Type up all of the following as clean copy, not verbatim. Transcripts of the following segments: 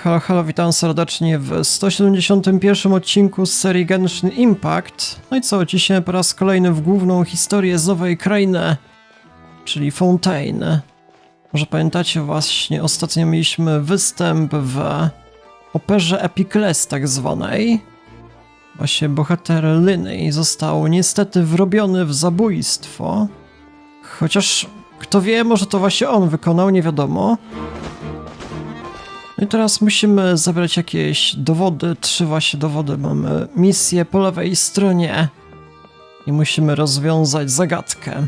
Halo, halo, witam serdecznie w 171 odcinku z serii Genshin Impact. No i co, dzisiaj po raz kolejny w główną historię z nowej krainy, czyli Fontaine. Może pamiętacie właśnie, ostatnio mieliśmy występ w operze Epiclese tak zwanej. Właśnie bohater Lyney został niestety wrobiony w zabójstwo. Chociaż, kto wie, może to właśnie on wykonał, nie wiadomo. No i teraz musimy zebrać jakieś dowody, 3 właśnie dowody. Mamy misję po lewej stronie i musimy rozwiązać zagadkę.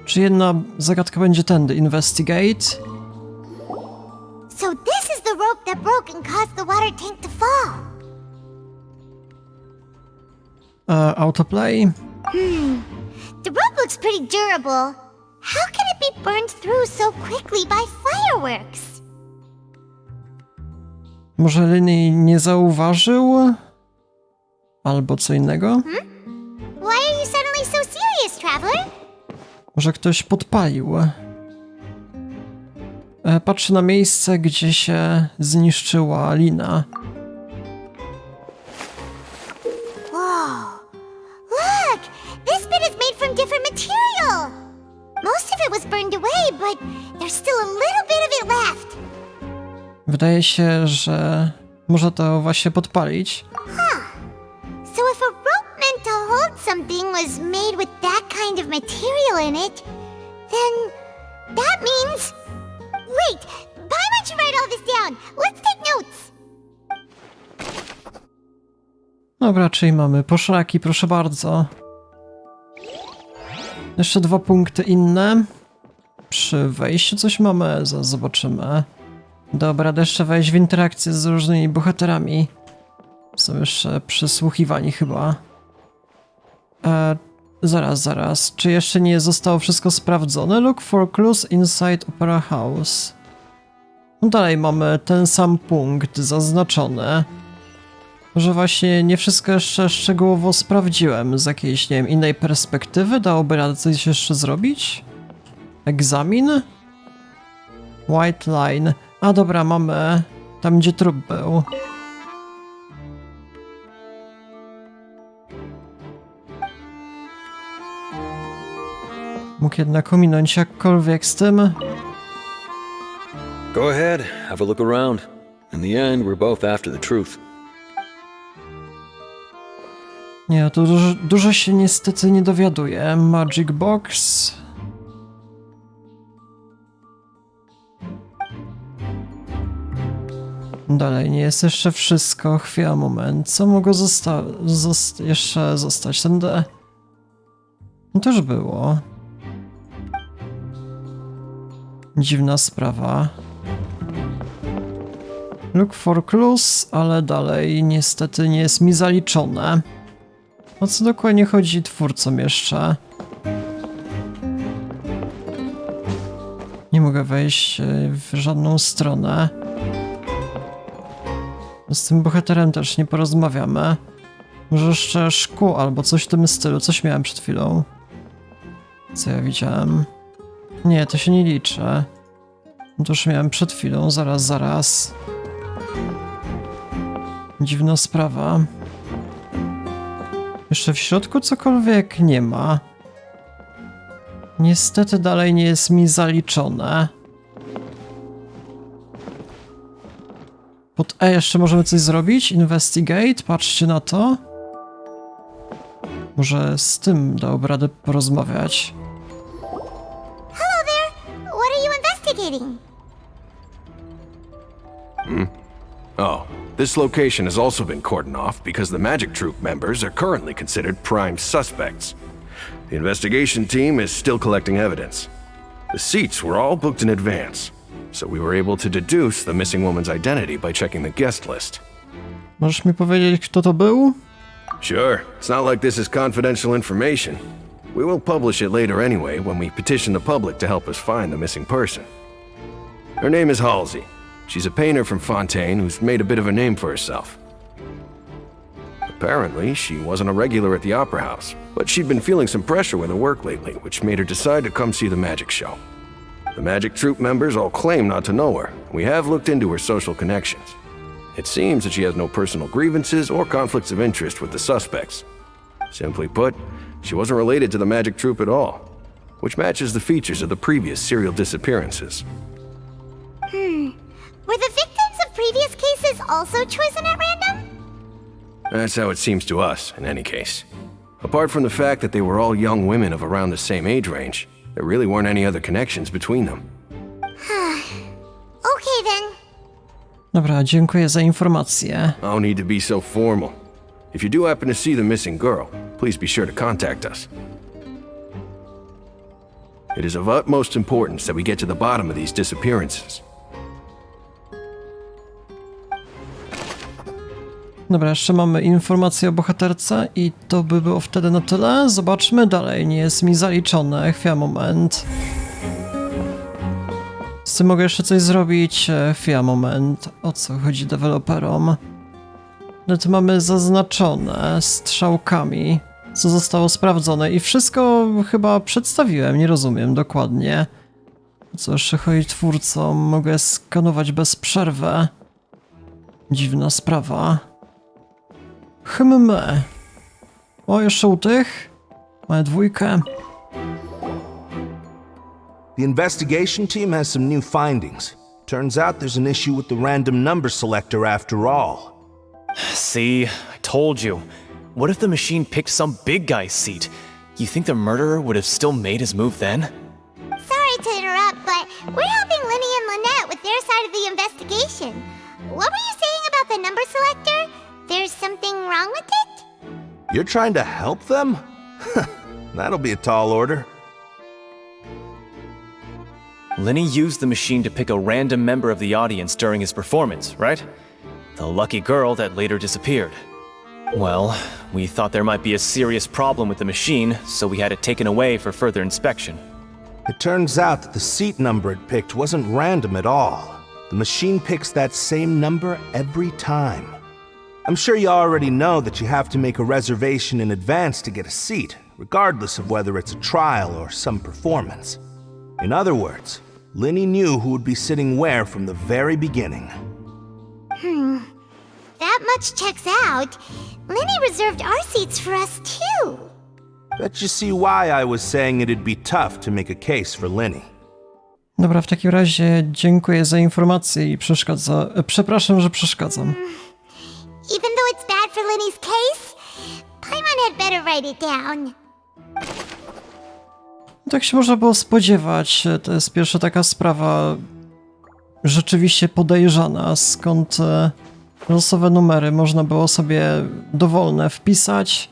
Czy jedna zagadka będzie tędy? Investigate? So this is the rope that broke and caused the water tank to fall. Autoplay? The rope looks pretty durable. How can it be burned through so quickly by fireworks? Może Lyney nie zauważył? Albo co innego? Why are you suddenly so serious, traveler? Może ktoś podpalił? Patrzę na miejsce, gdzie się zniszczyła lina. Whoa. Look! This bit is made from different material. Most of it was burned away, but there's still a little bit of it left. Wydaje się, że można to właśnie podpalić. So if a rope meant to hold something was made with that kind of material in it, then that means... Wait! Why don't you write all this down? Let's take notes! Dobra, czyli mamy poszlaki, proszę bardzo. Jeszcze 2 punkty inne. Przy wejściu coś mamy, zobaczymy. Dobra, da jeszcze wejść w interakcję z różnymi bohaterami. Są jeszcze przysłuchiwani chyba. Zaraz. Czy jeszcze nie zostało wszystko sprawdzone? Look for clues inside Opera House. No dalej mamy ten sam punkt zaznaczony. Może właśnie nie wszystko jeszcze szczegółowo sprawdziłem z jakiejś, nie wiem, innej perspektywy. Dałoby radę coś jeszcze zrobić? Egzamin? White Line. A dobra, mamy tam, gdzie trup był. Mógł jednak ominąć jakkolwiek z tym. Go ahead, have a look around. In the end, we're both after the truth. Nie, tu dużo się niestety nie dowiaduję. Magic Box. Dalej, nie jest jeszcze wszystko. Chwila, moment. Co mogło jeszcze zostać? Ten D. No to już było. Dziwna sprawa. Look for clues, ale dalej niestety nie jest mi zaliczone. O co dokładnie chodzi twórcom jeszcze? Nie mogę wejść w żadną stronę. Z tym bohaterem też nie porozmawiamy. Może jeszcze szkło albo coś w tym stylu. Coś miałem przed chwilą. Co ja widziałem? Nie, to się nie liczy. To już miałem przed chwilą. Zaraz. Dziwna sprawa. Jeszcze w środku cokolwiek nie ma. Niestety dalej nie jest mi zaliczone. Pod E jeszcze możemy coś zrobić? Investigate? Patrzcie na to. Może z tym dałoby radę porozmawiać. Hello there! What are you investigating? Oh, this location has also been cordoned off because the Magic Troop members are currently considered prime suspects. The investigation team is still collecting evidence. The seats were all booked in advance, so we were able to deduce the missing woman's identity by checking the guest list. Możesz mi powiedzieć, kto to był? Sure, it's not like this is confidential information. We will publish it later anyway when we petition the public to help us find the missing person. Her name is Halsey. She's a painter from Fontaine who's made a bit of a name for herself. Apparently, she wasn't a regular at the Opera House, but she'd been feeling some pressure with her work lately, which made her decide to come see the magic show. The Magic Troop members all claim not to know her. We have looked into her social connections. It seems that she has no personal grievances or conflicts of interest with the suspects. Simply put, she wasn't related to the Magic Troop at all, which matches the features of the previous serial disappearances. Were the victims of previous cases also chosen at random? That's how it seems to us, in any case. Apart from the fact that they were all young women of around the same age range, there really weren't any other connections between them. Okay then. Dobra, dziękuję za informację. No need to be so formal. If you do happen to see the missing girl, please be sure to contact us. It is of utmost importance that we get to the bottom of these disappearances. Dobra, jeszcze mamy informację o bohaterce i to by było wtedy na tyle. Zobaczmy dalej, nie jest mi zaliczone. Chwila, moment. Z tym mogę jeszcze coś zrobić? Chwila, moment. O co chodzi deweloperom? No to mamy zaznaczone strzałkami, co zostało sprawdzone i wszystko chyba przedstawiłem, nie rozumiem dokładnie. Co jeszcze chodzi twórcom? Mogę skanować bez przerwy. Dziwna sprawa. O, jeszcze u tych? Mamy dwójkę. The investigation team has some new findings. Turns out there's an issue with the random number selector after all. See, I told you. What if the machine picked some big guy's seat? You think the murderer would have still made his move then? Sorry to interrupt, but we're helping Linny and Lynette with their side of the investigation. What were you saying about the number selector? There's something wrong with it? You're trying to help them? That'll be a tall order. Lenny used the machine to pick a random member of the audience during his performance, right? The lucky girl that later disappeared. Well, we thought there might be a serious problem with the machine, so we had it taken away for further inspection. It turns out that the seat number it picked wasn't random at all. The machine picks that same number every time. I'm sure you already know that you have to make a reservation in advance to get a seat, regardless of whether it's a trial or some performance. In other words, Linny knew who would be sitting where from the very beginning. That much checks out. Linny reserved our seats for us too. Bet you see why I was saying it'd be tough to make a case for Linny. Dobra, w takim razie dziękuję za informację i przepraszam, że przeszkadzam. Even though it's bad for Linny's case, Paimon had better write it down. Tak się można było spodziewać. To jest pierwsza taka sprawa rzeczywiście podejrzana, skąd losowe numery można było sobie dowolne wpisać.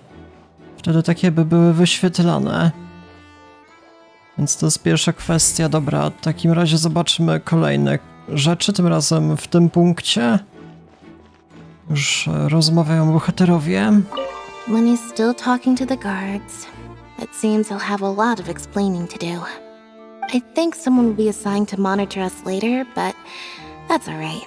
Wtedy takie by były wyświetlane. Więc to jest pierwsza kwestia. Dobra, w takim razie zobaczmy kolejne rzeczy, tym razem w tym punkcie. Już rozmawiają bohaterowie. Lenny's still talking to the guards. It seems he'll have a lot of explaining to do. I think someone will be assigned to monitor us later, but that's alright.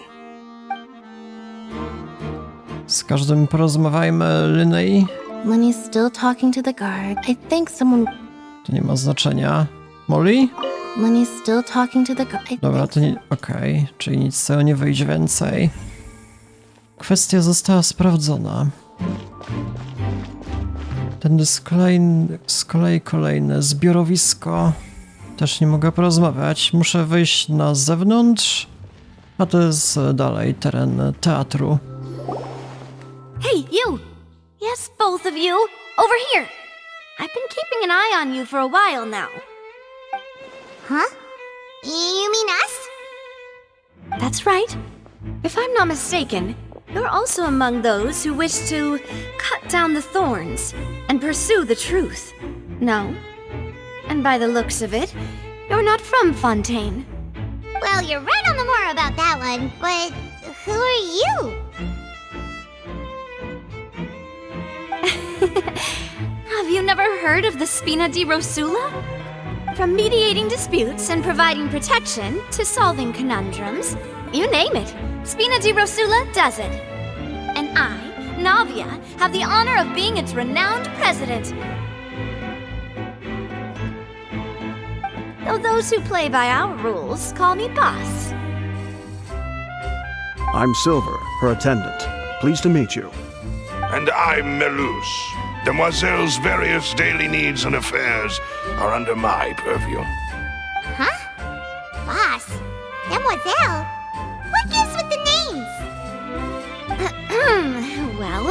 Z każdym porozmawiajmy, Linnej. Lenny's still talking to the guard. I think someone... To nie ma znaczenia. Molly? Lenny's still talking to the guard. Dobra, to nie... Okej, czyli nic z tego nie wyjdzie więcej. Kwestia została sprawdzona. Ten z kolei kolejne zbiorowisko. Też nie mogę porozmawiać. Muszę wyjść na zewnątrz. A to jest dalej teren teatru. Hey, you! Yes, both of you! Over here! I've been keeping an eye on you for a while now. Huh? You mean us? That's right. If I'm not mistaken, you're also among those who wish to cut down the thorns and pursue the truth. No? And by the looks of it, you're not from Fontaine. Well, you're right on the more about that one, but who are you? Have you never heard of the Spina di Rosula? From mediating disputes and providing protection to solving conundrums, you name it, Spina di Rosula does it. And I, Navia, have the honor of being its renowned president. though those who play by our rules call me boss. I'm Silver, her attendant. Pleased to meet you. And I'm Melus. Demoiselle's various daily needs and affairs are under my purview. Huh? Boss? Demoiselle? What gives with the names? Well,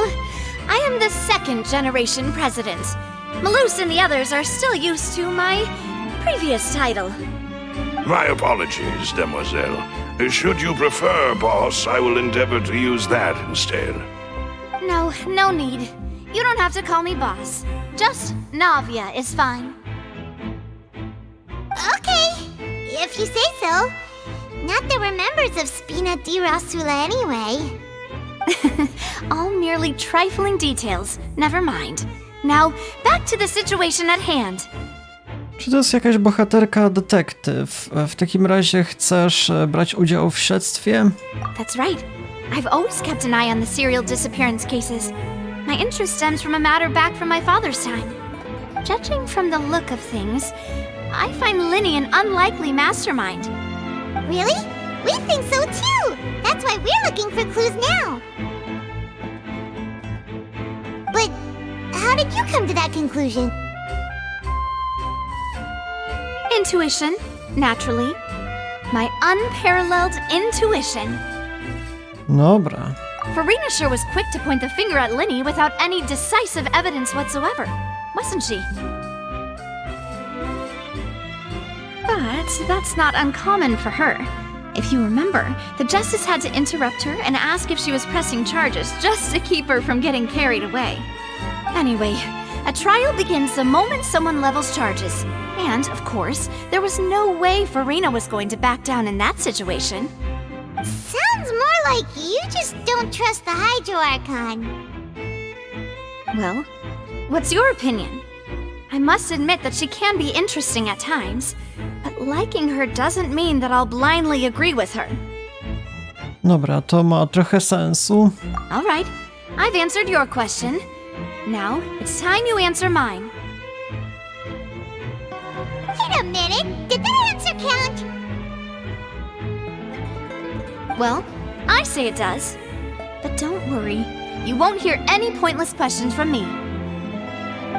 I am the second generation president. Malus and the others are still used to my previous title. My apologies, Demoiselle. Should you prefer, boss, I will endeavor to use that instead. No need. You don't have to call me boss. Just Navia is fine. Okay, if you say so. Not that we're members of Spina di Rosula anyway. All merely trifling details. Never mind. Now, back to the situation at hand. Czy to jest jakaś bohaterka detektyw? W takim razie chcesz brać udział w śledztwie? That's right. I've always kept an eye on the serial disappearance cases. My interest stems from a matter back from my father's time. Judging from the look of things, I find Linny an unlikely mastermind. Really? We think so too! That's why we're looking for clues now. But how did you come to that conclusion? Intuition, naturally. My unparalleled intuition. Dobra. Farina sure was quick to point the finger at Linny without any decisive evidence whatsoever, wasn't she? But that's not uncommon for her. If you remember, the Justice had to interrupt her and ask if she was pressing charges just to keep her from getting carried away. Anyway, a trial begins the moment someone levels charges. And, of course, there was no way Farina was going to back down in that situation. Sounds more like you just don't trust the Hydro Archon. Well, what's your opinion? I must admit that she can be interesting at times, but liking her doesn't mean that I'll blindly agree with her. Dobra, to ma trochę sensu. All right, I've answered your question. Now, it's time you answer mine. Wait a minute, did that answer count? Well, I say it does. But don't worry, you won't hear any pointless questions from me.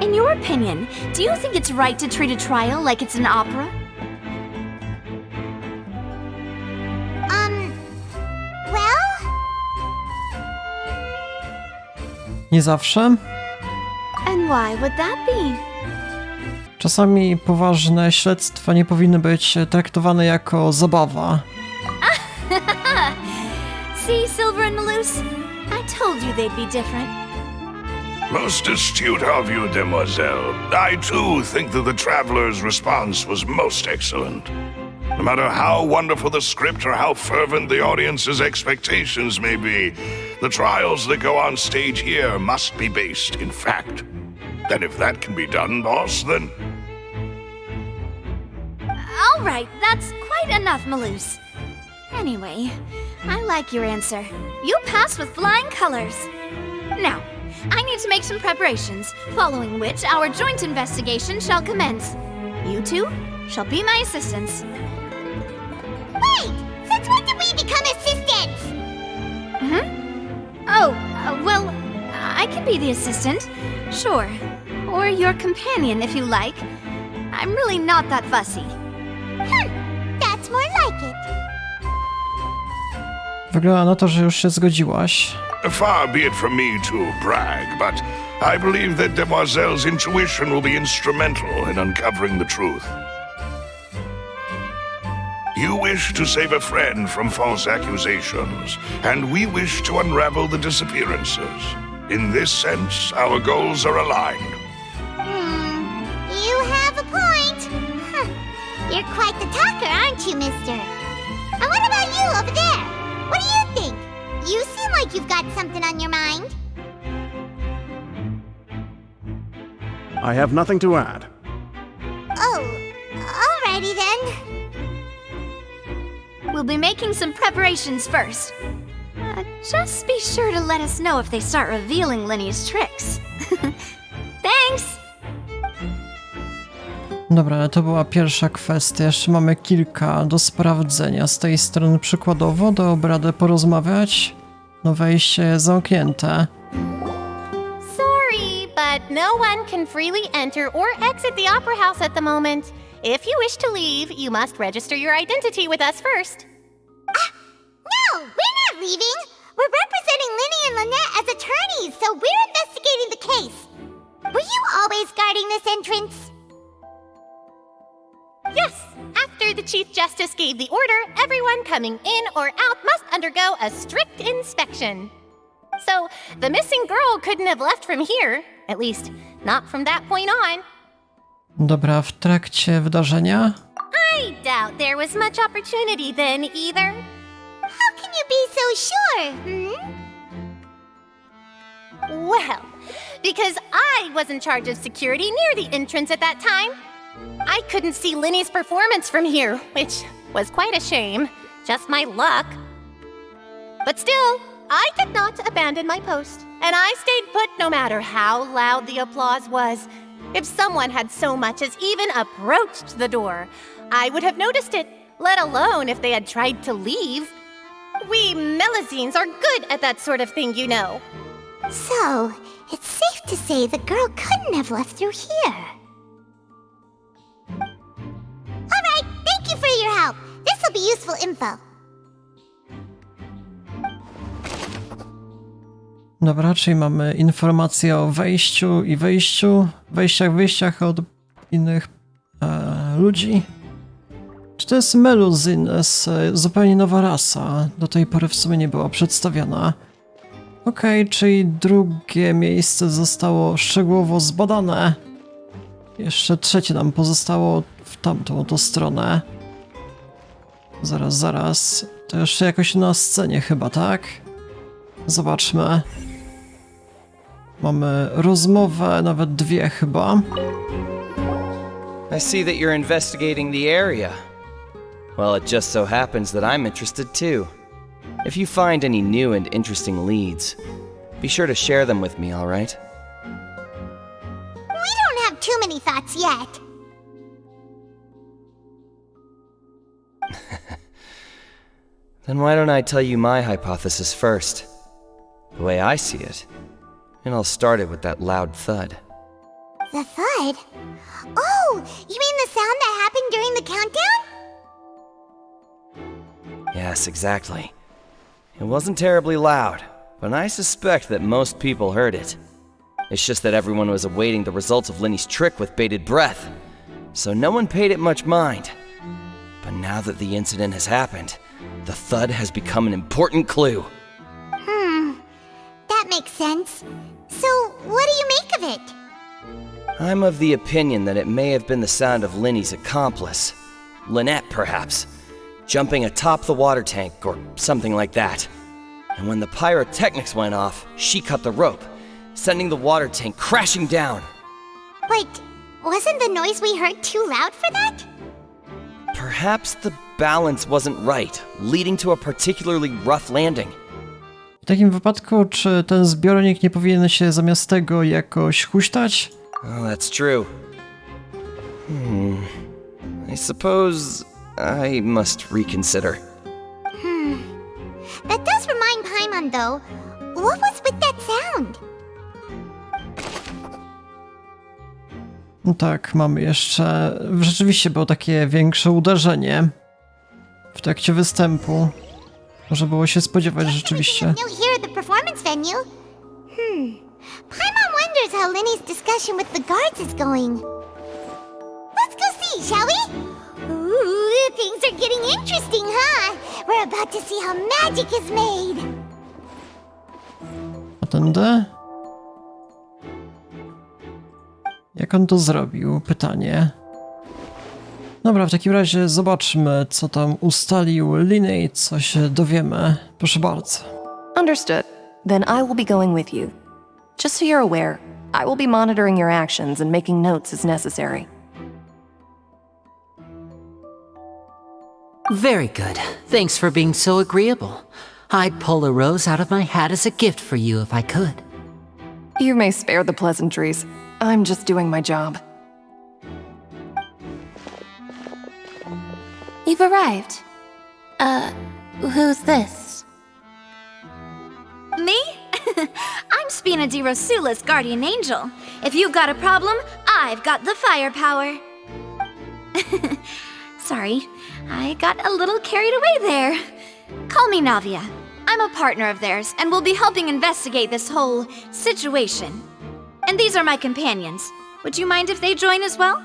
In your opinion, do you think it's right to treat a trial like it's an opera? Well? Nie zawsze. And why would that be? Czasami poważne śledztwa nie powinny być traktowane jako zabawa. See, Silver and Malus? I told you they'd be different. Most astute of you, Demoiselle. I too think that the Traveler's response was most excellent. No matter how wonderful the script or how fervent the audience's expectations may be, the trials that go on stage here must be based in fact. And if that can be done, boss, then... All right, that's quite enough, Malus. Anyway, I like your answer. You passed with flying colors. Now, I need to make some preparations, following which our joint investigation shall commence. You two shall be my assistants. Wait! Since when did we become assistants? Well, I can be the assistant, sure. Or your companion if you like. I'm really not that fussy. That's more like it. Wygląda na to, że już się zgodziłaś. Far be it from me to brag, but I believe that Demoiselle's intuition will be instrumental in uncovering the truth. You wish to save a friend from false accusations, and we wish to unravel the disappearances. In this sense, our goals are aligned. You have a point. Huh. You're quite the talker, aren't you, mister? And what about you over there? What do you think? You seem like you've got something on your mind. I have nothing to add. Oh, alrighty then. We'll be making some preparations first. Just be sure to let us know if they start revealing Linny's tricks. Thanks! Dobra, ale to była pierwsza kwestia. Jeszcze mamy kilka do sprawdzenia. Z tej strony przykładowo, dałoby radę porozmawiać. No wejście jest zamknięte. Sorry, but no one can freely enter or exit the Opera House at the moment. If you wish to leave, you must register your identity with us first. No, we're not leaving. We're representing Linny and Lynette as attorneys, so we're investigating the case. Were you always guarding this entrance? Yes, after the Chief Justice gave the order, everyone coming in or out must undergo a strict inspection. So, the missing girl couldn't have left from here, at least not from that point on. Dobra, w trakcie wydarzenia? I doubt there was much opportunity then either. How can you be so sure, Well, because I was in charge of security near the entrance at that time. I couldn't see Linny's performance from here, which was quite a shame. Just my luck. But still, I did not abandon my post, and I stayed put no matter how loud the applause was. If someone had so much as even approached the door, I would have noticed it, let alone if they had tried to leave. We Melusines are good at that sort of thing, you know. So, it's safe to say the girl couldn't have left through here. Alright, thank you for your help. This'll be useful info. Dobra, czyli mamy informacje o wejściu i wyjściu, wyjściach od innych ludzi. Czy to jest Melusines, zupełnie nowa rasa, do tej pory w sumie nie była przedstawiona. Okej, czyli drugie miejsce zostało szczegółowo zbadane. Jeszcze trzecie nam pozostało w tamtą oto stronę. Zaraz. To jeszcze jakoś na scenie chyba, tak? Zobaczmy. Mamy rozmowę, nawet dwie chyba. I see that you're investigating the area. Well, it just so happens that I'm interested too. If you find any new and interesting leads, be sure to share them with me, all right? We don't have too many thoughts yet. Then why don't I tell you my hypothesis first? The way I see it. And I'll start it with that loud thud. The thud? Oh, you mean the sound that happened during the countdown? Yes, exactly. It wasn't terribly loud, but I suspect that most people heard it. It's just that everyone was awaiting the results of Linny's trick with bated breath, so no one paid it much mind. But now that the incident has happened, the thud has become an important clue. That makes sense. So, what do you make of it? I'm of the opinion that it may have been the sound of Linny's accomplice. Lynette, perhaps. Jumping atop the water tank, or something like that. And when the pyrotechnics went off, she cut the rope, sending the water tank crashing down. Wait, wasn't the noise we heard too loud for that? Perhaps the balance wasn't right, leading to a particularly rough landing. W takim wypadku, czy ten zbiornik nie powinien się zamiast tego jakoś huśtać? Oh, that's true. I suppose I must reconsider. That does remind Paimon, though. What was with that sound? No tak, mamy jeszcze... Rzeczywiście było takie większe uderzenie w trakcie występu. Można było się spodziewać rzeczywiście. No here at the performance venue. Paimon wonders how Linny's discussion with the guards is going. Let's go see, shall we? Ooh, things are getting interesting, huh? We're about to see how magic is made. A tędy? Jak on to zrobił? Pytanie. Dobra, w takim razie zobaczmy, co tam ustalił Linny, co się dowiemy. Proszę bardzo. Understood. Then I will be going with you. Just so you're aware, I will be monitoring your actions and making notes as necessary. Very good. Thanks for being so agreeable. I'd pull a rose out of my hat as a gift for you if I could. You may spare the pleasantries. I'm just doing my job. You've arrived. Who's this? Me? I'm Spina di Rosula's guardian angel. If you've got a problem, I've got the firepower. Sorry, I got a little carried away there. Call me Navia. I'm a partner of theirs, and will be helping investigate this whole situation. And these are my companions. Would you mind if they join as well?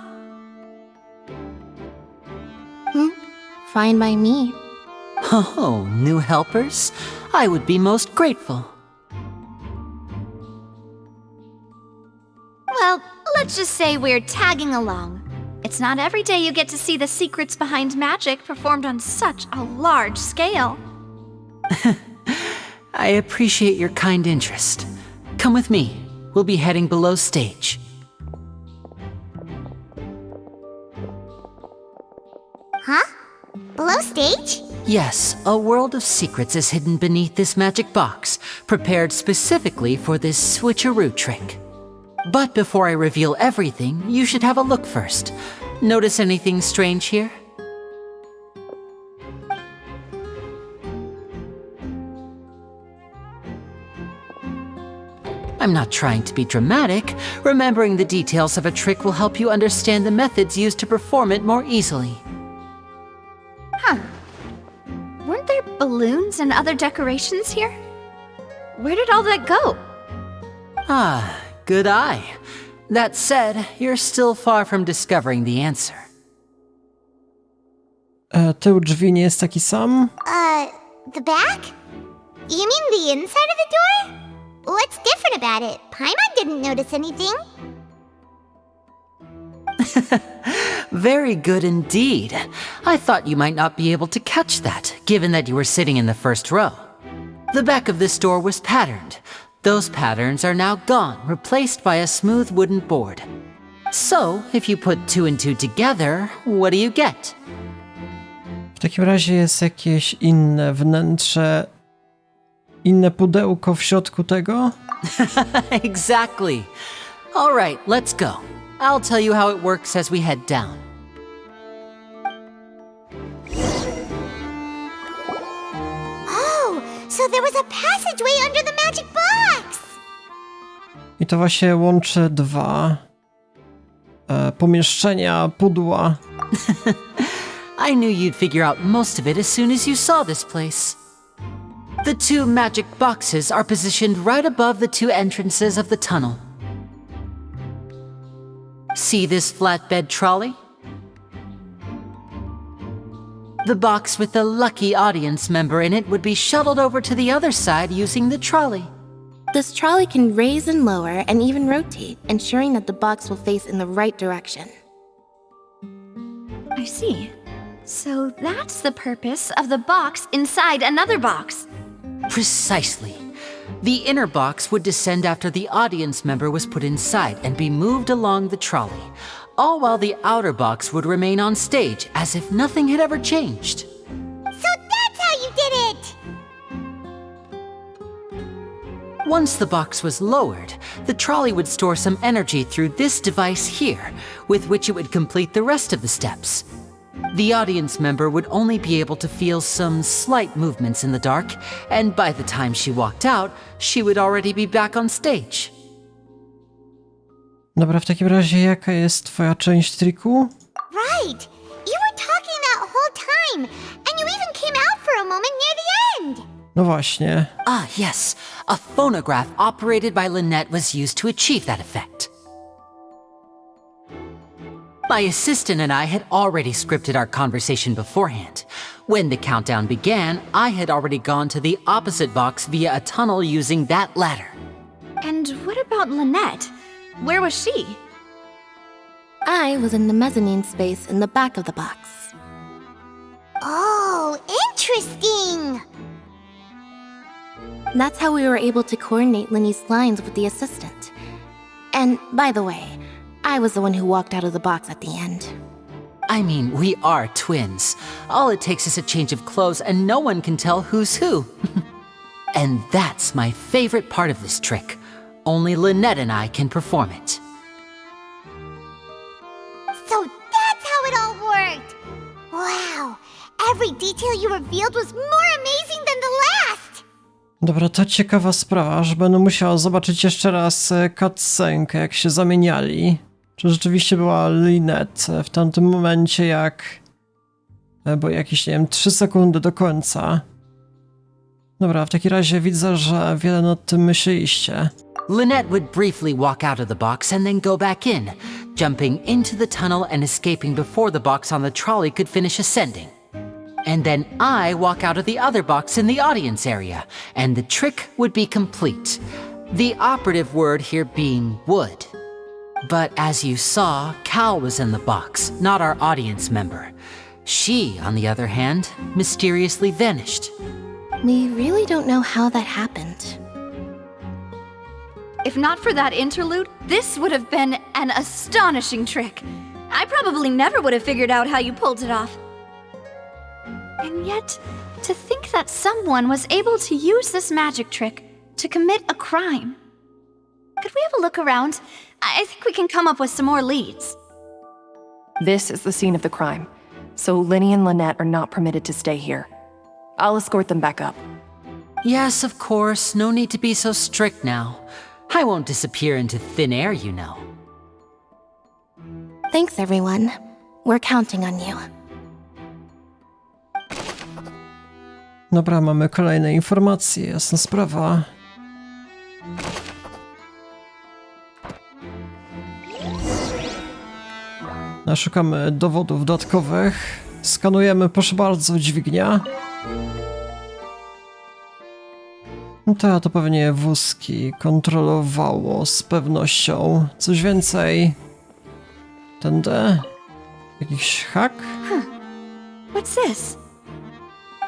Fine by me. Oh, new helpers? I would be most grateful. Well, let's just say we're tagging along. It's not every day you get to see the secrets behind magic performed on such a large scale. I appreciate your kind interest. Come with me. We'll be heading below stage. Huh? Below stage? Yes, a world of secrets is hidden beneath this magic box, prepared specifically for this switcheroo trick. But before I reveal everything, you should have a look first. Notice anything strange here? I'm not trying to be dramatic. Remembering the details of a trick will help you understand the methods used to perform it more easily. Huh. Weren't there balloons and other decorations here? Where did all that go? Ah, good eye. That said, you're still far from discovering the answer. Tył drzwi nie jest taki sam? The back? You mean the inside of the door? What's different about it? Paimon didn't notice anything. Very good indeed. I thought you might not be able to catch that, given that you were sitting in the first row. The back of this door was patterned. Those patterns are now gone, replaced by a smooth wooden board. So, if you put 2 and 2 together, what do you get? W takim razie jest jakieś inne wnętrze, inne pudełko w środku tego? Exactly. All right, let's go. I'll tell you how it works as we head down. Oh, so there was a passageway under the magic box! I to właśnie łączy dwa pomieszczenia, pudła. I knew you'd figure out most of it as soon as you saw this place. The 2 magic boxes are positioned right above the 2 entrances of the tunnel. See this flatbed trolley? The box with the lucky audience member in it would be shuttled over to the other side using the trolley. This trolley can raise and lower and even rotate, ensuring that the box will face in the right direction. I see. So that's the purpose of the box inside another box. Precisely. The inner box would descend after the audience member was put inside and be moved along the trolley, all while the outer box would remain on stage as if nothing had ever changed. So that's how you did it! Once the box was lowered, the trolley would store some energy through this device here, with which it would complete the rest of the steps. The audience member would only be able to feel some slight movements in the dark, and by the time she walked out, she would already be back on stage. Dobra, w takim razie jaka jest twoja część triku? Right! You were talking that whole time, and you even came out for a moment near the end! No właśnie. Ah, yes. A phonograph operated by Lynette was used to achieve that effect. My assistant and I had already scripted our conversation beforehand. When the countdown began, I had already gone to the opposite box via a tunnel using that ladder. And what about Lynette? Where was she? I was in the mezzanine space in the back of the box. Oh, interesting! That's how we were able to coordinate Linny's lines with the assistant. And by the way, I was the one who walked out of the box at the end. I mean, we are twins. All it takes is a change of clothes and no one can tell who's who. And that's my favorite part of this trick. Only Lynette and I can perform it. So that's how it all worked! Wow, revealed was more amazing than the last! Dobra, to ciekawa sprawa, że będę musiał zobaczyć jeszcze raz cutscenkę, jak się zamieniali. Czy rzeczywiście była Lynette w tamtym momencie, jak... Bo jakieś, nie wiem, 3 sekundy do końca. Dobra, w takim razie widzę, że wiele nad tym myśleliście. Lynette would briefly walk out of the box and then go back in, jumping into the tunnel and escaping before the box on the trolley could finish ascending. And then I walk out of the other box in the audience area, and the trick would be complete. The operative word here being would. But as you saw, Cal was in the box, not our audience member. She, on the other hand, mysteriously vanished. We really don't know how that happened. If not for that interlude, this would have been an astonishing trick. I probably never would have figured out how you pulled it off. And yet, to think that someone was able to use this magic trick to commit a crime. Could we have a look around? I think we can come up with some more leads. This is the scene of the crime, so Linny and Lynette are not permitted to stay here. I'll escort them back up. Yes, of course, no need to be so strict now. I won't disappear into thin air, you know. Thanks, everyone. We're counting on you. Dobra, mamy kolejne informacje, jasna sprawa. Szukamy dowodów dodatkowych. Skanujemy, proszę bardzo, dźwignia. To pewnie wózki kontrolowało z pewnością. Coś więcej. Tędy? Jakiś hak? What's this?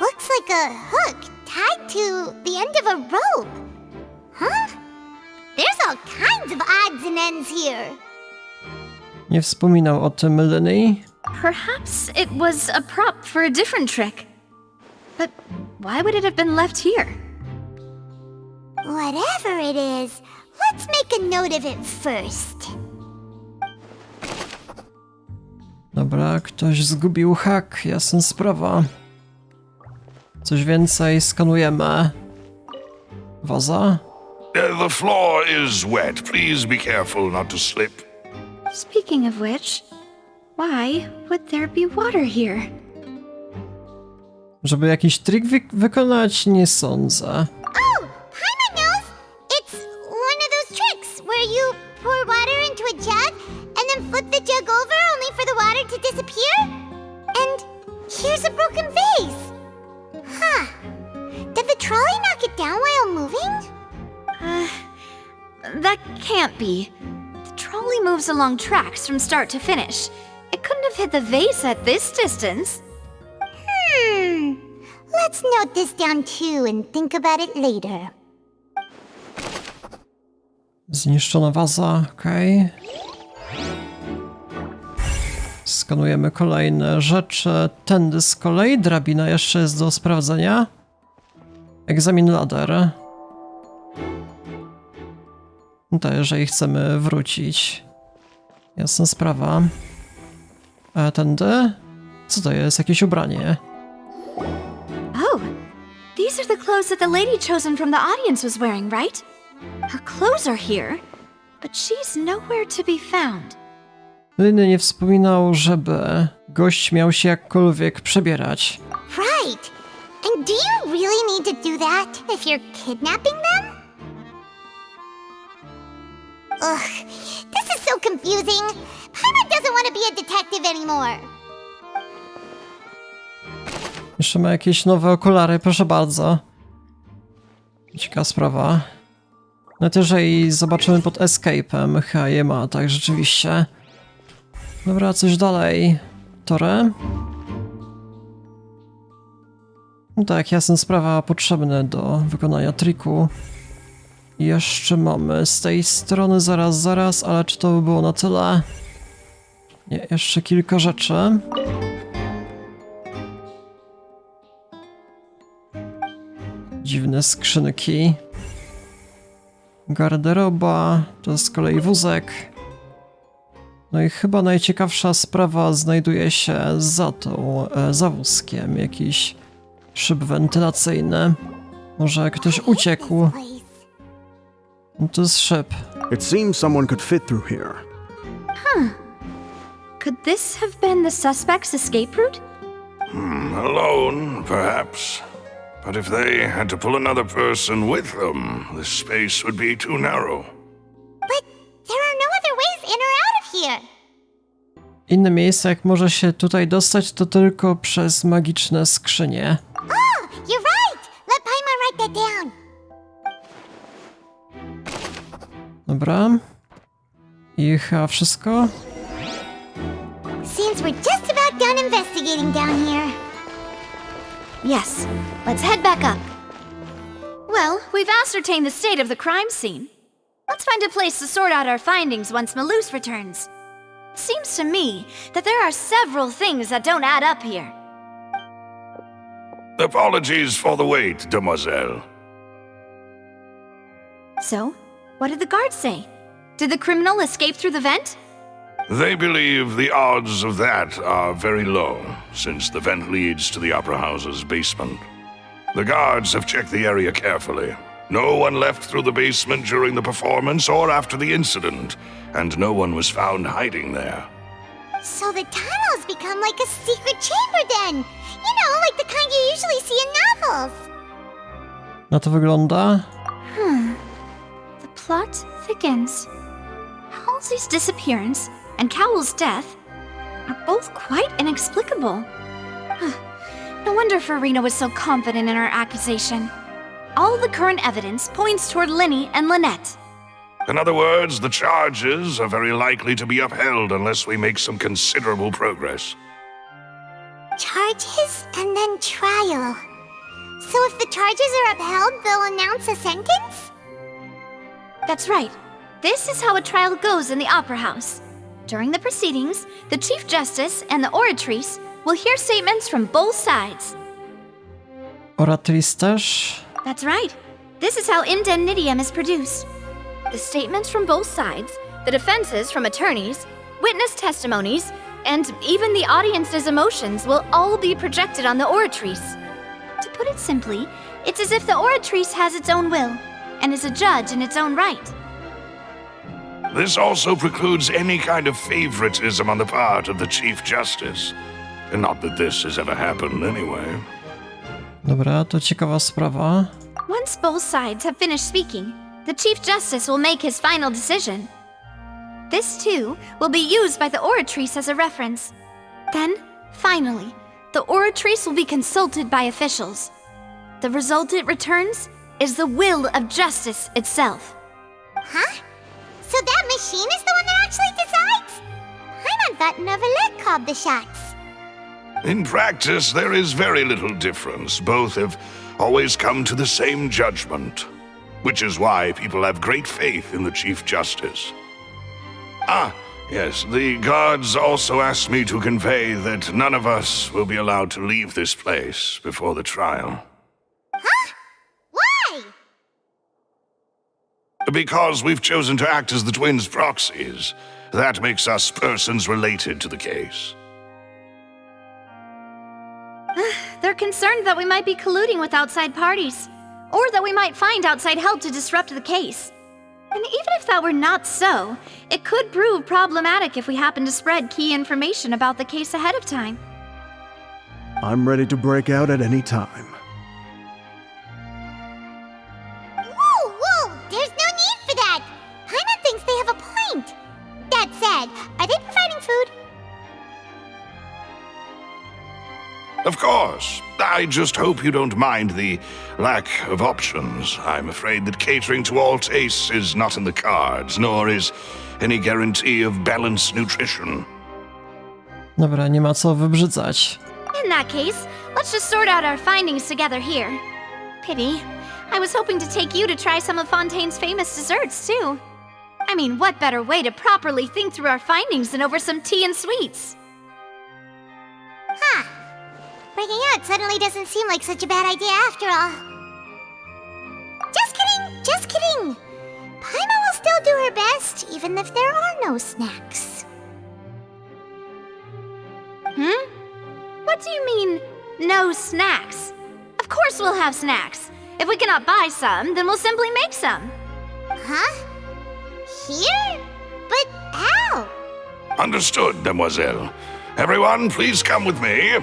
Looks like a hook tied to the end of a rope. Huh? There's all kinds of odds and ends here. Nie wspominał o tym Linny? Perhaps it was a prop for a different trick. But why would it have been left here? Whatever it is, let's make a note of it first. Dobra, ktoś zgubił hak, jasna sprawa. Coś więcej, skanujemy. Waza? The floor is wet. Please be careful not to slip. Speaking of which, why would there be water here? Żeby jakiś trik wykonać, nie sądzę. Oh, Paimon knows! It's one of those tricks where you pour water into a jug and then flip the jug over only for the water to disappear? And here's a broken vase. Huh. Did the trolley knock it down while moving? That can't be. The trolley moves along tracks from start to finish. It couldn't have hit the vase at this distance. Let's note this down too and think about it later. Zniszczona waza, okej. Skanujemy kolejne rzeczy. Tędy z kolei drabina jeszcze jest do sprawdzenia. Egzamin ladder. To jeżeli chcemy wrócić. Jasna sprawa. A tędy? Co to jest? Jakieś ubranie? Oh, these are the clothes that the lady chosen from the audience was wearing, right? Her clothes are here, but she's nowhere to be found. Linny nie wspominał, żeby gość miał się jakkolwiek przebierać. Right. And do you really need to do that if you're kidnapping them? Ugh, this is so confusing. Paimon doesn't want to be a detective anymore. Jeszcze ma jakieś nowe okulary, proszę bardzo. Ciekawa sprawa. No to jeżeli zobaczymy pod escape'em, chyba je ma, tak rzeczywiście. Dobra, coś dalej. Torę. No tak, jasna sprawa, potrzebne do wykonania triku. I jeszcze mamy z tej strony zaraz, ale czy to by było na tyle? Nie, jeszcze kilka rzeczy. Dziwne skrzynki. Garderoba, to z kolei wózek. No i chyba najciekawsza sprawa znajduje się za wózkiem. Jakiś Szyb wentylacyjny. Może ktoś uciekł. No to jest szyb. It seems someone could fit through here. Could this have been the suspect's escape route? Alone, perhaps. But if they had to pull another person with them, the space would be too narrow. But there are no other ways in or out of here. Inne miejsce, jak może się tutaj dostać, to tylko przez magiczne skrzynie. Oh, you're right. Let Paimon write that down. Dobra. I chyba wszystko. Seems we're just about done investigating down here. Yes. Let's head back up. Well, we've ascertained the state of the crime scene. Let's find a place to sort out our findings once Malus returns. Seems to me that there are several things that don't add up here. Apologies for the wait, demoiselle. So, what did the guards say? Did the criminal escape through the vent? They believe the odds of that are very low, since the vent leads to the Opera House's basement. The guards have checked the area carefully. No one left through the basement during the performance or after the incident, and no one was found hiding there. So the tunnels become like a secret chamber then. You know, like the kind you usually see in novels. Na to wygląda. The plot thickens. Halsey's disappearance and Cowell's death are both quite inexplicable. No wonder Farina was so confident in her accusation. All the current evidence points toward Linny and Lynette. In other words, the charges are very likely to be upheld unless we make some considerable progress. Charges and then trial. So if the charges are upheld, they'll announce a sentence? That's right. This is how a trial goes in the Opera House. During the proceedings, the Chief Justice and the Oratrice will hear statements from both sides. Oratrice też. That's right. This is how indemnitium is produced. The statements from both sides, the defenses from attorneys, witness testimonies, and even the audience's emotions will all be projected on the Oratrice. To put it simply, it's as if the Oratrice has its own will and is a judge in its own right. This also precludes any kind of favoritism on the part of the Chief Justice. And not that this has ever happened anyway. Dobra, to ciekawa sprawa. Once both sides have finished speaking, the Chief Justice will make his final decision. This, too, will be used by the Oratrice as a reference. Then, finally, the Oratrice will be consulted by officials. The result it returns is the will of justice itself. Huh? So that machine is the one that actually decides? Paimon thought Neuvillette called the shots. In practice, there is very little difference. Both have always come to the same judgment, which is why people have great faith in the Chief Justice. Ah, yes, the guards also asked me to convey that none of us will be allowed to leave this place before the trial. Huh? Why? Because we've chosen to act as the twins' proxies. That makes us persons related to the case. They're concerned that we might be colluding with outside parties, or that we might find outside help to disrupt the case. And even if that were not so, it could prove problematic if we happen to spread key information about the case ahead of time. I'm ready to break out at any time. Whoa, whoa! There's no need for that! Paimon thinks they have a point. That said, are they providing food? Of course. I just hope you don't mind the lack of options. I'm afraid that catering to all tastes is not in the cards, nor is any guarantee of balanced nutrition. Dobra, nie ma co wybrzydzać. In that case, let's just sort out our findings together here. Pity. I was hoping to take you to try some of Fontaine's famous desserts, too. I mean, what better way to properly think through our findings than over some tea and sweets? Huh. Breaking out suddenly doesn't seem like such a bad idea after all. Just kidding, just kidding. Paimon will still do her best, even if there are no snacks. What do you mean, no snacks? course we'll have snacks. If we cannot buy some, then we'll simply make some. Huh? Here? But how? Understood, Demoiselle. Everyone, please come with me.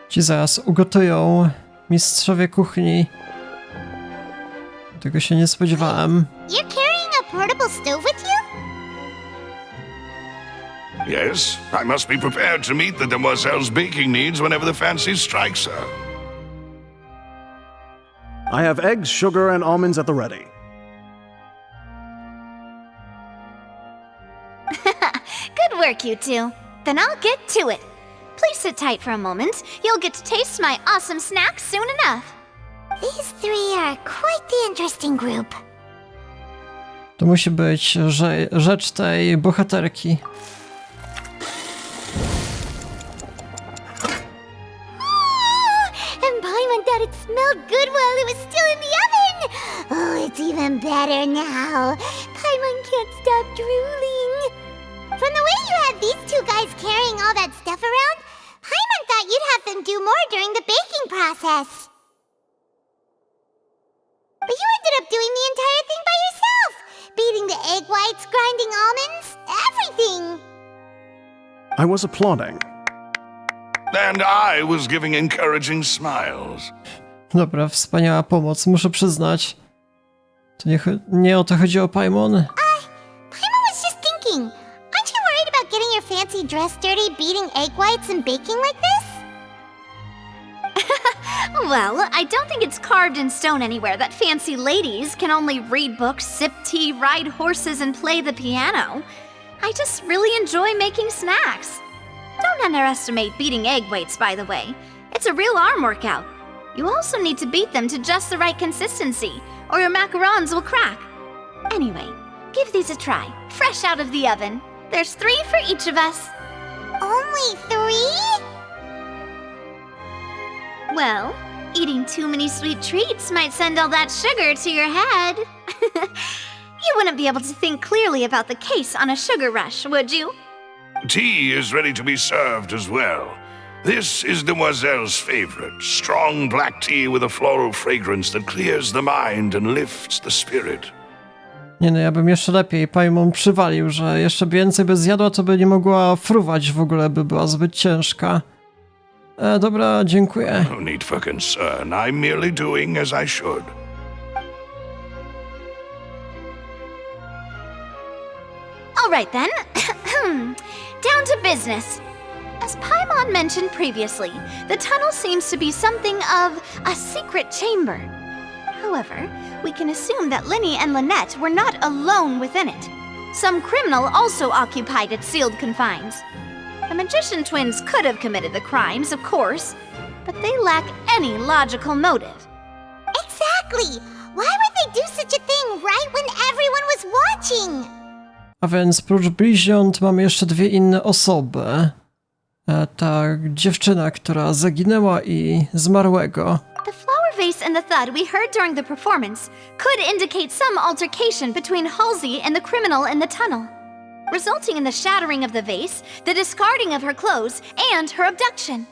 Ci zaraz ugotują mistrzowie kuchni. Tego się nie spodziewałem. You're carrying a portable stove with you? Yes, I must be prepared to meet the Demoiselle's baking needs whenever the fancy strikes her. I have eggs, sugar, and almonds at the ready. Good work, you two. Then I'll get to it. Please sit tight for a moment. You'll get to taste my awesome snacks soon enough. These three are quite the interesting group. To musi być rzecz tej bohaterki. And Paimon thought it smelled good while it was still in the oven! Oh, it's even better now. Paimon can't stop drooling. From the way you had these two guys carrying all that stuff around, Paimon thought you'd have them do more during the baking process. But you ended up doing the entire thing by yourself! Beating the egg whites, grinding almonds, everything! I was applauding. And I was giving encouraging smiles. Dobra, wspaniała pomoc, muszę przyznać. To nie o to chodzi o Paimon. Paimon was just thinking, aren't you worried about getting your fancy dress dirty beating egg whites and baking like this? Well, I don't think it's carved in stone anywhere that fancy ladies can only read books, sip tea, ride horses, and play the piano. I just really enjoy making snacks. Don't underestimate beating egg whites, by the way. It's a real arm workout. You also need to beat them to just the right consistency, or your macarons will crack. Anyway, give these a try, fresh out of the oven. There's 3 for each of us. Only 3? Well, eating too many sweet treats might send all that sugar to your head. You wouldn't be able to think clearly about the case on a sugar rush, would you? Tea is ready to be served as well. This is Demoiselle's favorite, strong black tea with a floral fragrance that clears the mind and lifts the spirit. Nie no, ja bym jeszcze lepiej Paimon przywalił, że jeszcze więcej by zjadła, to by nie mogła fruwać w ogóle, by była zbyt ciężka. Dobra, dziękuję. No need for concern. I'm merely doing as I should. All right then. Down to business. As Paimon mentioned previously, the tunnel seems to be something of a secret chamber. However, we can assume that Linny and Lynette were not alone within it. Some criminal also occupied its sealed confines. The magician twins could have committed the crimes, of course, but they lack any logical motive. Exactly! Why would they do such a thing right when everyone was watching? A więc prócz bliźniąt mamy jeszcze 2 inne osoby. Ta dziewczyna, która zaginęła i zmarłego. The flower vase and the thud we heard during the performance could indicate some altercation between Halsey and the criminal in the tunnel, resulting in the shattering of the vase, the discarding of her clothes, and her abduction.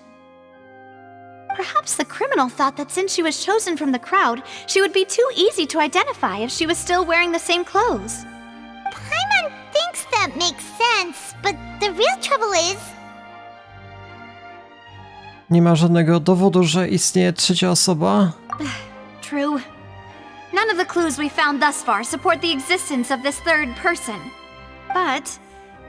Perhaps the criminal thought that since she was chosen from the crowd, she would be too easy to identify if she was still wearing the same clothes. Paimon thinks that makes sense, but the real trouble is... Nie ma żadnego dowodu, że istnieje trzecia osoba. True. None of the clues we found thus far support the existence of this third person. But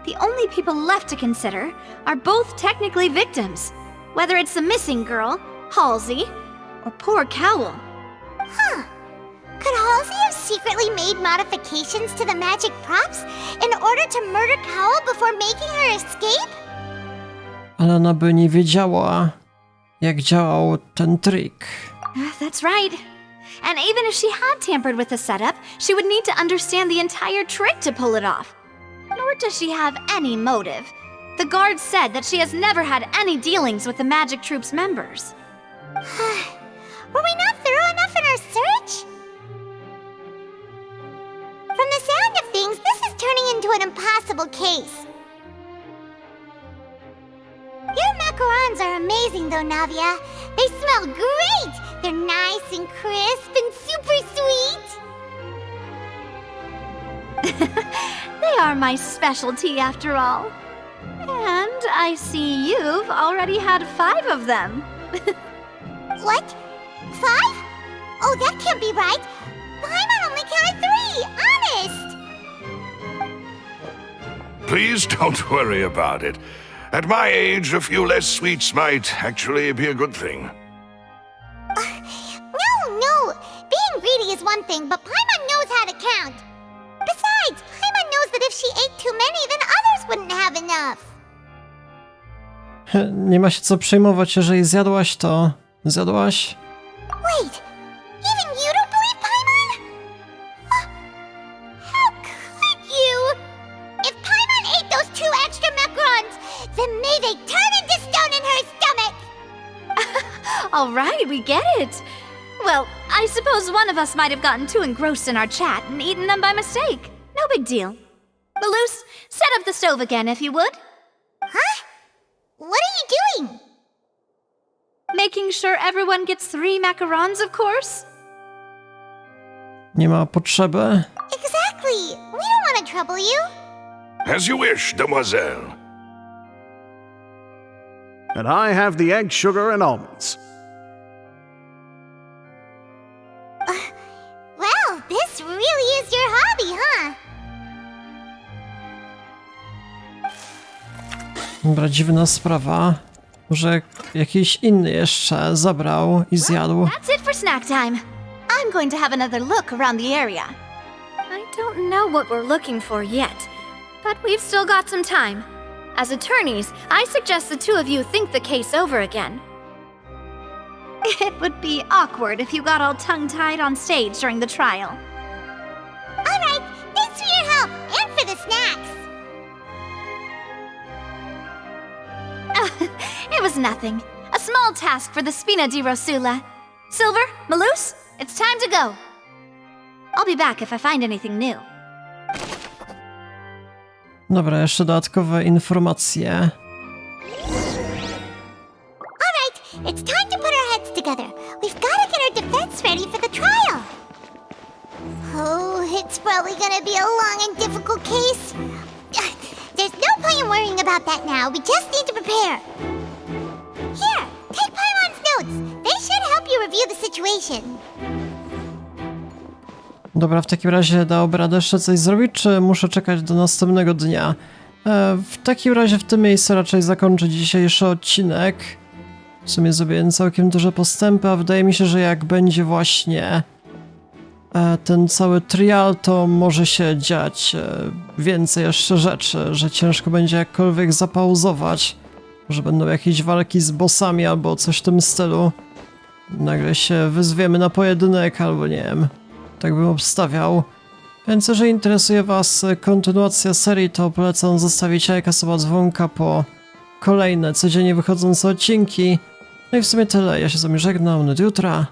the only people left to consider are both technically victims, whether it's the missing girl, Halsey, or poor Cowl. Huh. Could Halsey have secretly made modifications to the magic props in order to murder Cowl before making her escape? Ale ona by nie wiedziała, jak działał ten trik. That's right. And even if she had tampered with the setup, she would need to understand the entire trick to pull it off. Nor does she have any motive. The guards said that she has never had any dealings with the Magic Troop's members. Were we not thorough enough in our search? From the sound of things, this is turning into an impossible case. Your macarons macarons are amazing though, Navia. They smell great! They're nice and crisp and super sweet! They are my specialty after all. And I see you've already had 5 of them. What? 5? Oh, that can't be right! Paimon only counted 3, honest! Please don't worry about it. At my age, a few less sweets might actually be a good thing. No! Being greedy is one thing, but Paimon knows how to count. Besides, Paimon knows that if she ate too many, then others wouldn't have enough. Nie ma się co przejmować, jeżeli zjadłaś to... Zjadłaś? Wait, even you don't believe Paimon? How could you? If Paimon ate those 2 extra macarons, then may they turn into stone in her stomach! All right, we get it. Well, I suppose one of us might have gotten too engrossed in our chat and eaten them by mistake. No big deal. Maloose, set up the stove again if you would. Huh? What are you doing? Making sure everyone gets 3 macarons, of course. Nie ma potrzeby. Exactly! We don't want to trouble you. As you wish, demoiselle. And I have the egg, sugar, and almonds. Well, this really is your hobby, huh? Dobra, dziwna sprawa. Może jakiś inny jeszcze zabrał i zjadł. That's it for snack time. I'm going to have another look around the area. I don't know what we're looking for yet, but we've still got some time. As attorneys, I suggest the 2 of you think the case over again. It would be awkward if you got all tongue-tied on stage during the trial. All right, thanks for your help and for the snacks. It was nothing. A small task for the Spina di Rosula. Silver, Maloose, it's time to go. I'll be back if I find anything new. Dobra, jeszcze dodatkowe informacje. All right, it's time to put our heads together. We've got to get our defense ready for the trial. Oh, it's probably gonna be a long and difficult case. There's no point in worrying about that now. We just need to prepare. Here, take Paimon's notes. They should help you review the situation. Dobra, w takim razie dałoby radę jeszcze coś zrobić, czy muszę czekać do następnego dnia? W takim razie w tym miejscu raczej zakończę dzisiejszy odcinek. W sumie zrobiłem całkiem duże postępy, a wydaje mi się, że jak będzie właśnie ten cały trial, to może się dziać więcej jeszcze rzeczy, że ciężko będzie jakkolwiek zapauzować. Może będą jakieś walki z bossami albo coś w tym stylu. Nagle się wyzwiemy na pojedynek albo nie wiem. Tak bym obstawiał. Więc jeżeli interesuje was kontynuacja serii, to polecam zostawić lajka, suba, dzwonka po kolejne codziennie wychodzące odcinki. No i w sumie tyle. Ja się z wami żegnam. Do jutra.